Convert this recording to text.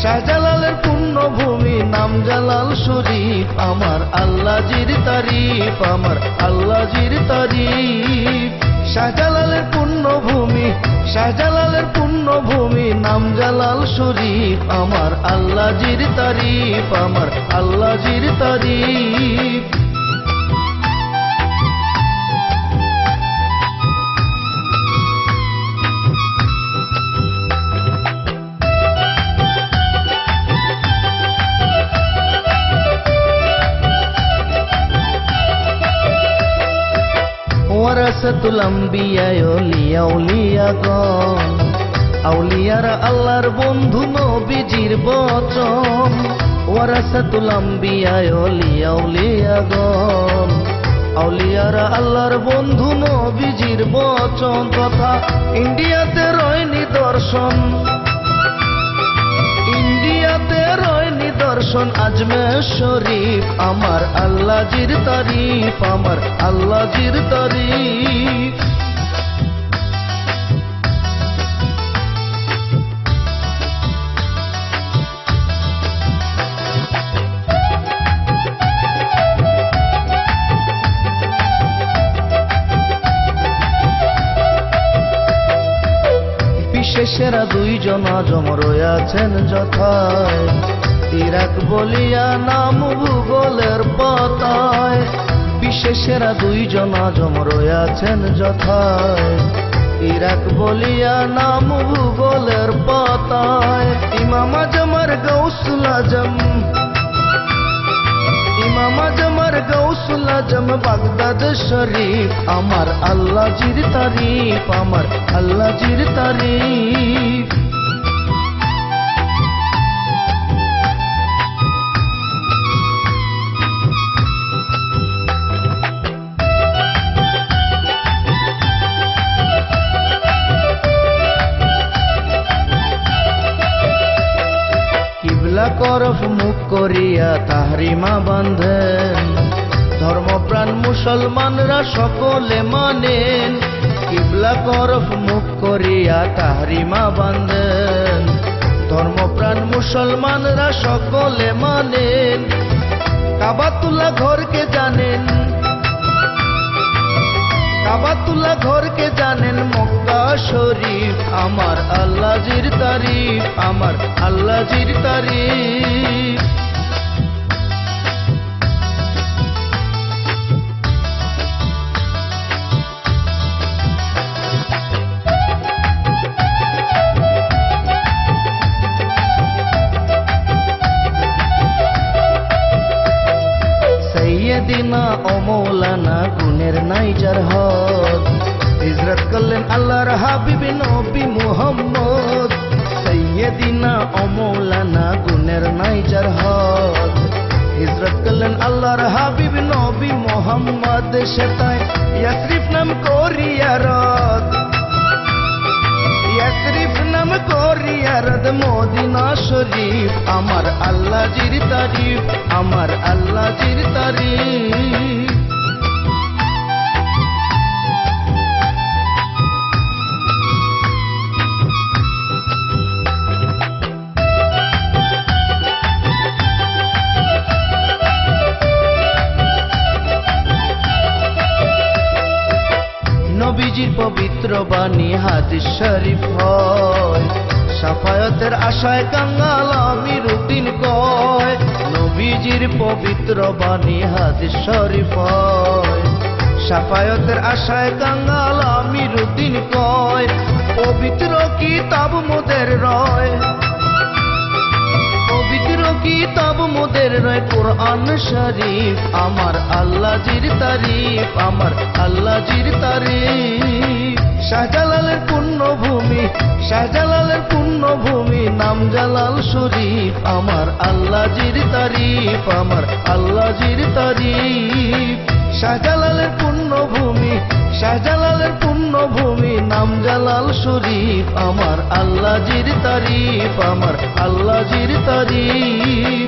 শাহজালালের পুণ্যভূমি নাম জালাল শরীফ আমার আল্লাহজির তারিফ আমার আল্লাহজির তারিফ শাহজালালের পুণ্যভূমি নাম জালাল শরীফ আমার আল্লাহজির তারিফ আমার আল্লাহজির তারিফ ওয়ারাসাতুল আম্বিয়া আউলিয়া আউলিয়াগণ আউলিয়ারা আল্লাহর বন্ধু নবীজির বচন ওয়ারাসাতুল আম্বিয়া আউলিয়া আউলিয়াগণ আউলিয়ারা আল্লাহর বন্ধু নবীজির বচন কথা ইন্ডিয়াতে রয় নিদর্শন আজমের শরীফ আমার আল্লাহজির তারিফ আমার আল্লাহজির তারিফ বিশেষেরা দুইজন আজম রয়েছেন যথায় ইরাক বলিয়া নাম ভূগোলের পাতায় বিশেষেরা দুইজন আজম রয়েছেন যথায় ইরাক বলিয়া নাম ভূগোলের পাতায় ইমাম আজমের গৌসুল আজম বাগদাদ শরীফ আমার আল্লাহজির তারিফ আমার আল্লাহজির তারিফ করফ মুখ করিয়া তাহরিমা বাঁধেন ধর্মপ্রাণ মুসলমানরা সকলে মানেন কিবলা করফ মুখ করিয়া তাহরিমা বাঁধেন ধর্মপ্রাণ মুসলমানরা সকলে মানেন কাবাতুল্লাহ ঘরকে জানেন মক্কা শরীফ আমার আল্লাহজির তারিফ আমার আল্লাহজির তারিফ সাইয়্যিদিনা ও মৌলানা গুণের নাইজার হক হিজরত করলেন আল্লাহর হাবিব নবী মুহাম্মদ সাইয়্যিদিনা ও মৌলানা গুণের নাইজার হক হিজরত করলেন আল্লাহর হাবিব নবী মুহাম্মদ সেতায় ইয়াসরিফ নাম করিয়ারদ মদিনা শরীফ আমার আল্লাহজির তারিফ আমার আল্লাহজির তারিফ নবীজির পবিত্র বাণী হাদিস শরীফ হয় শাফায়াতের আশায় কাঙ্গাল আমিরুদ্দিন কয় নবীজির পবিত্র বাণী হাদিস শরীফ হয় শাফায়াতের আশায় কাঙ্গাল আমিরুদ্দিন কয় পবিত্র কিতাব মোদের রয় কোরআন শরীফ আমার আল্লাহজির তারিফ আমার আল্লাহজির তারিফ শাহজালালের পুণ্যভূমি নাম জালাল শরীফ আমার আল্লাহজির তারিফ আমার আল্লাহজির তারিফ শাহজালালের পুণ্যভূমি নাম জালাল শরীফ আমার আল্লাহজির তারিফ আমার আল্লাহজির তারিফ